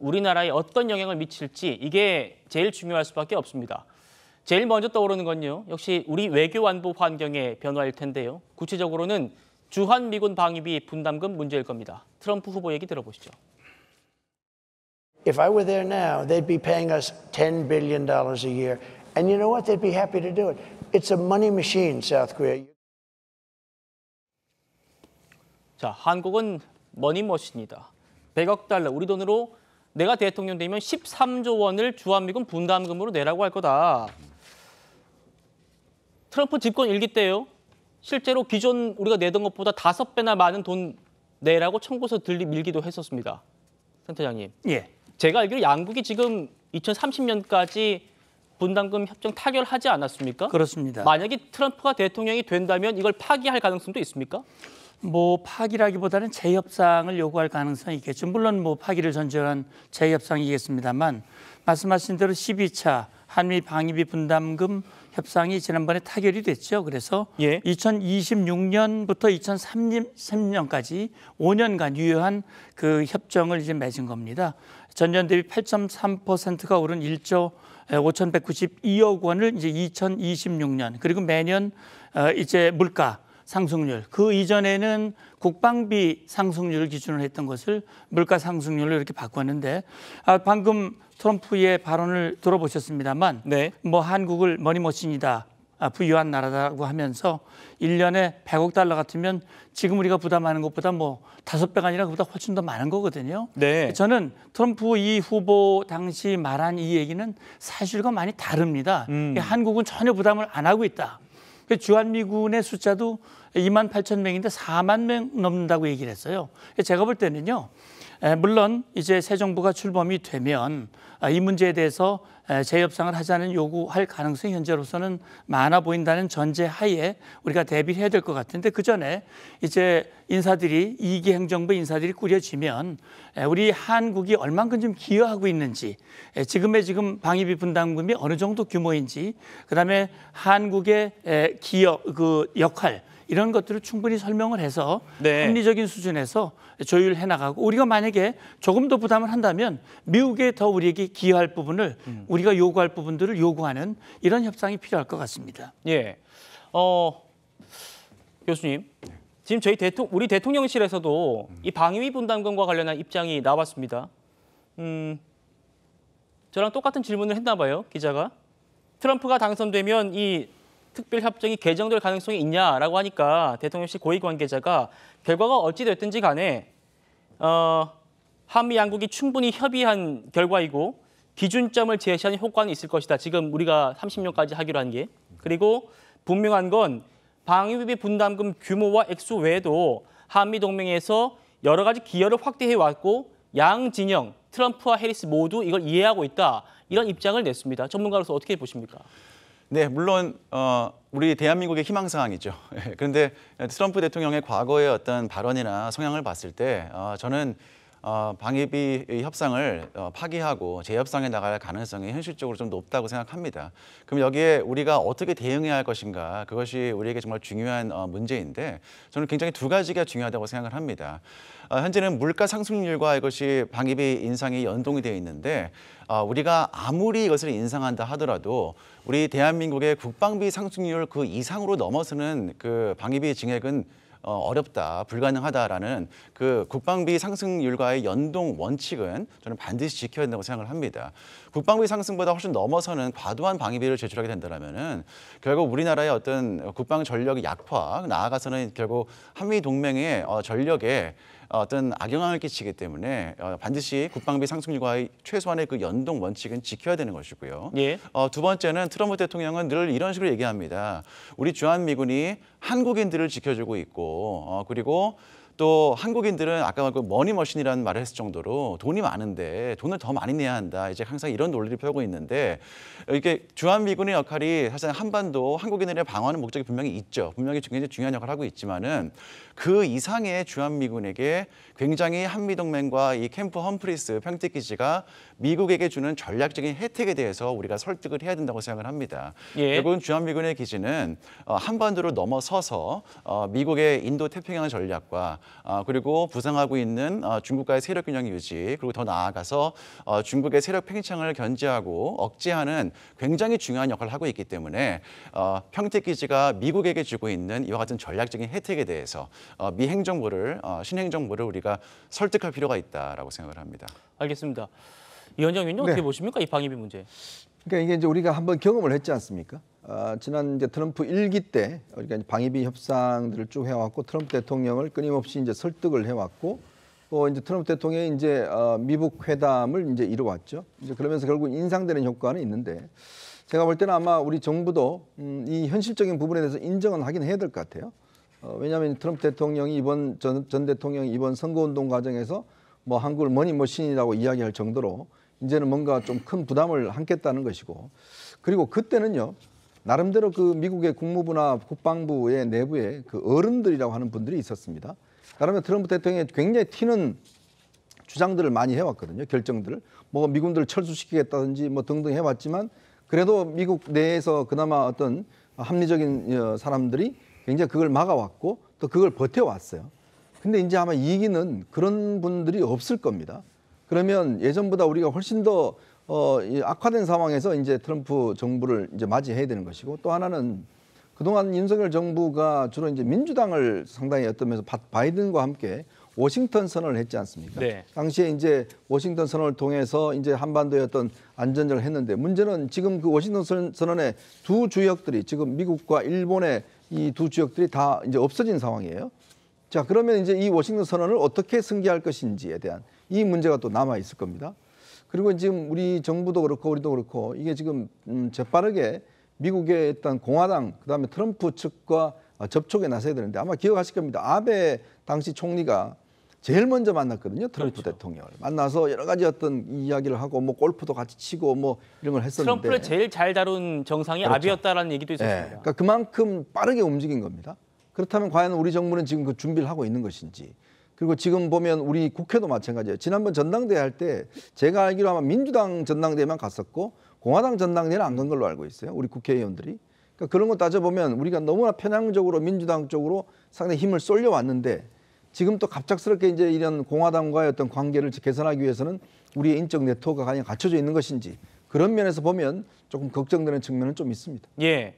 우리나라에 어떤 영향을 미칠지 이게 제일 중요할 수밖에 없습니다. 제일 먼저 떠오르는 건요. 역시 우리 외교 안보 환경의 변화일 텐데요. 구체적으로는 주한미군 방위비 분담금 문제일 겁니다. 트럼프 후보 얘기 들어보시죠. If I were there now, they'd be paying us $10 billion a year. And you know what? They'd be happy to do it. It's a money machine, South Korea. 자, 한국은 머니머신이다. 100억 달러, 우리 돈으로 내가 대통령 되면 13조 원을 주한미군 분담금으로 내라고 할 거다. 트럼프 집권 일기 때요. 실제로 기존 우리가 내던 것보다 5배나 많은 돈 내라고 청구서 밀기도 했었습니다. 센터장님. 예. 제가 알기로 양국이 지금 2030년까지 분담금 협정 타결하지 않았습니까? 그렇습니다. 만약에 트럼프가 대통령이 된다면 이걸 파기할 가능성도 있습니까? 뭐 파기라기보다는 재협상을 요구할 가능성이 있겠죠. 물론 뭐 파기를 전제한 재협상이겠습니다만 말씀하신 대로 12차 한미 방위비 분담금 협상이 지난번에 타결이 됐죠. 그래서 2026년부터 2030년까지 5년간 유효한 그 협정을 이제 맺은 겁니다. 전년 대비 8.3%가 오른 1조 5,192억 원을 이제 2026년 그리고 매년 이제 물가 상승률, 그 이전에는 국방비 상승률을 기준으로 했던 것을 물가 상승률로 이렇게 바꿨는데 방금 트럼프의 발언을 들어보셨습니다만 뭐 한국을 머니머신이다, 부유한 나라다라고 하면서 1년에 100억 달러 같으면 지금 우리가 부담하는 것보다 뭐 5배가 아니라 그보다 훨씬 더 많은 거거든요. 저는 트럼프 이 후보 당시 말한 이 얘기는 사실과 많이 다릅니다. 한국은 전혀 부담을 안 하고 있다. 주한미군의 숫자도 28,000명인데 4만 명 넘는다고 얘기를 했어요. 제가 볼 때는요. 물론 이제 새 정부가 출범이 되면 이 문제에 대해서 재협상을 하자는 요구할 가능성이 현재로서는 많아 보인다는 전제하에 우리가 대비를 해야 될 것 같은데 그 전에 이제 인사들이 2기 행정부 인사들이 꾸려지면 우리 한국이 얼만큼 좀 기여하고 있는지 지금 방위비 분담금이 어느 정도 규모인지 그다음에 한국의 기여 그 역할 이런 것들을 충분히 설명을 해서 합리적인 수준에서 조율해 나가고 우리가 만약에 조금 더 부담을 한다면 미국에 더 우리에게 기여할 부분을 우리가 요구할 부분들을 요구하는 이런 협상이 필요할 것 같습니다. 예, 교수님, 지금 우리 대통령실에서도 이 방위비 분담금과 관련한 입장이 나왔습니다. 저랑 똑같은 질문을 했나 봐요, 기자가. 트럼프가 당선되면 이 특별협정이 개정될 가능성이 있냐라고 하니까 대통령실 고위 관계자가 결과가 어찌 됐든지 간에 한미 양국이 충분히 협의한 결과이고 기준점을 제시하는 효과는 있을 것이다. 지금 우리가 30년까지 하기로 한 게. 그리고 분명한 건 방위비 분담금 규모와 액수 외에도 한미 동맹에서 여러 가지 기여를 확대해 왔고 양 진영, 트럼프와 해리스 모두 이걸 이해하고 있다. 이런 입장을 냈습니다. 전문가로서 어떻게 보십니까? 네, 물론 우리 대한민국의 희망사항이죠. 그런데 트럼프 대통령의 과거의 어떤 발언이나 성향을 봤을 때 저는 방위비 협상을 파기하고 재협상에 나갈 가능성이 현실적으로 좀 높다고 생각합니다. 그럼 여기에 우리가 어떻게 대응해야 할 것인가, 그것이 우리에게 정말 중요한 문제인데 저는 굉장히 두 가지가 중요하다고 생각을 합니다. 현재는 물가 상승률과 이것이 방위비 인상이 연동이 되어 있는데 우리가 아무리 이것을 인상한다 하더라도 우리 대한민국의 국방비 상승률 그 이상으로 넘어서는 그 방위비 증액은 어렵다, 불가능하다라는 그 국방비 상승률과의 연동 원칙은 저는 반드시 지켜야 된다고 생각을 합니다. 국방비 상승보다 훨씬 넘어서는 과도한 방위비를 제출하게 된다면은 결국 우리나라의 어떤 국방 전력의 약화, 나아가서는 결국 한미 동맹의 전력에 어떤 악영향을 끼치기 때문에 반드시 국방비 상승률과의 최소한의 그 연동 원칙은 지켜야 되는 것이고요. 두 번째는 트럼프 대통령은 늘 이런 식으로 얘기합니다. 우리 주한미군이 한국인들을 지켜주고 있고 그리고 또 한국인들은 아까 그 머니머신이라는 말을 했을 정도로 돈이 많은데 돈을 더 많이 내야 한다. 이제 항상 이런 논리를 펴고 있는데 이게 주한미군의 역할이 사실 한반도 한국인들의 방어하는 목적이 분명히 있죠. 분명히 굉장히 중요한 역할을 하고 있지만은 그 이상의 주한미군에게 굉장히 한미동맹과 이 캠프 험프리스 평택기지가 미국에게 주는 전략적인 혜택에 대해서 우리가 설득을 해야 된다고 생각을 합니다. 결국은 주한미군의 기지는 한반도를 넘어서서 미국의 인도 태평양 전략과 그리고 부상하고 있는 중국과의 세력 균형 유지, 그리고 더 나아가서 중국의 세력 팽창을 견제하고 억제하는 굉장히 중요한 역할을 하고 있기 때문에 평택 기지가 미국에게 주고 있는 이와 같은 전략적인 혜택에 대해서 미 행정부를 신행정부를 우리가 설득할 필요가 있다라고 생각을 합니다. 알겠습니다. 위원장 위원님 어떻게 보십니까? 이 방위비 문제. 그러니까 이게 이제 우리가 한번 경험을 했지 않습니까? 지난 이제 트럼프 1기 때 우리가 이제 방위비 협상들을 쭉 해왔고 트럼프 대통령을 끊임없이 이제 설득을 해왔고 또 이제 트럼프 대통령이 이제 미북 회담을 이제 이루어왔죠. 이제 그러면서 결국 인상되는 효과는 있는데 제가 볼 때는 아마 우리 정부도 이 현실적인 부분에 대해서 인정은 하긴 해야 될 것 같아요. 왜냐하면 트럼프 대통령이 전 대통령이 이번 선거운동 과정에서 뭐 한국을 머니머신이라고 이야기할 정도로 이제는 뭔가 좀 큰 부담을 안겠다는 것이고 그리고 그때는요 나름대로 그 미국의 국무부나 국방부의 내부에 그 어른들이라고 하는 분들이 있었습니다. 그러면 트럼프 대통령이 굉장히 튀는 주장들을 많이 해왔거든요. 결정들을 뭐 미군들을 철수시키겠다든지 뭐 등등 해왔지만 그래도 미국 내에서 그나마 어떤 합리적인 사람들이 굉장히 그걸 막아왔고 또 그걸 버텨왔어요. 근데 이제 아마 2기는 그런 분들이 없을 겁니다. 그러면 예전보다 우리가 훨씬 더 악화된 상황에서 이제 트럼프 정부를 이제 맞이해야 되는 것이고 또 하나는 그동안 윤석열 정부가 주로 이제 민주당을 상당히 어떤 면에서 바이든과 함께 워싱턴 선언을 했지 않습니까? 네. 당시에 이제 워싱턴 선언을 통해서 이제 한반도의 어떤 안전을 했는데 문제는 지금 그 워싱턴 선언의 두 주역들이 지금 미국과 일본의 이 두 주역들이 다 이제 없어진 상황이에요. 자, 그러면 이제 이 워싱턴 선언을 어떻게 승계할 것인지에 대한 이 문제가 또 남아 있을 겁니다. 그리고 지금 우리 정부도 그렇고 우리도 그렇고 이게 지금 재빠르게 미국의 일단 공화당 그다음에 트럼프 측과 접촉에 나서야 되는데 아마 기억하실 겁니다. 아베 당시 총리가 제일 먼저 만났거든요. 트럼프 그렇죠. 대통령을 만나서 여러 가지 어떤 이야기를 하고 뭐 골프도 같이 치고 뭐 이런 걸 했었는데 트럼프를 제일 잘 다룬 정상이 그렇죠. 아베였다라는 얘기도 있었습니다. 네, 그러니까 그만큼 빠르게 움직인 겁니다. 그렇다면 과연 우리 정부는 지금 그 준비를 하고 있는 것인지 그리고 지금 보면 우리 국회도 마찬가지예요. 지난번 전당대회 할 때 제가 알기로 아마 민주당 전당대회만 갔었고 공화당 전당대회는 안 간 걸로 알고 있어요. 우리 국회의원들이. 그러니까 그런 거 따져보면 우리가 너무나 편향적으로 민주당 쪽으로 상당히 힘을 쏠려왔는데 지금 또 갑작스럽게 이제 이런 공화당과의 어떤 관계를 개선하기 위해서는 우리의 인적 네트워크가 과연 갖춰져 있는 것인지 그런 면에서 보면 조금 걱정되는 측면은 좀 있습니다. 예.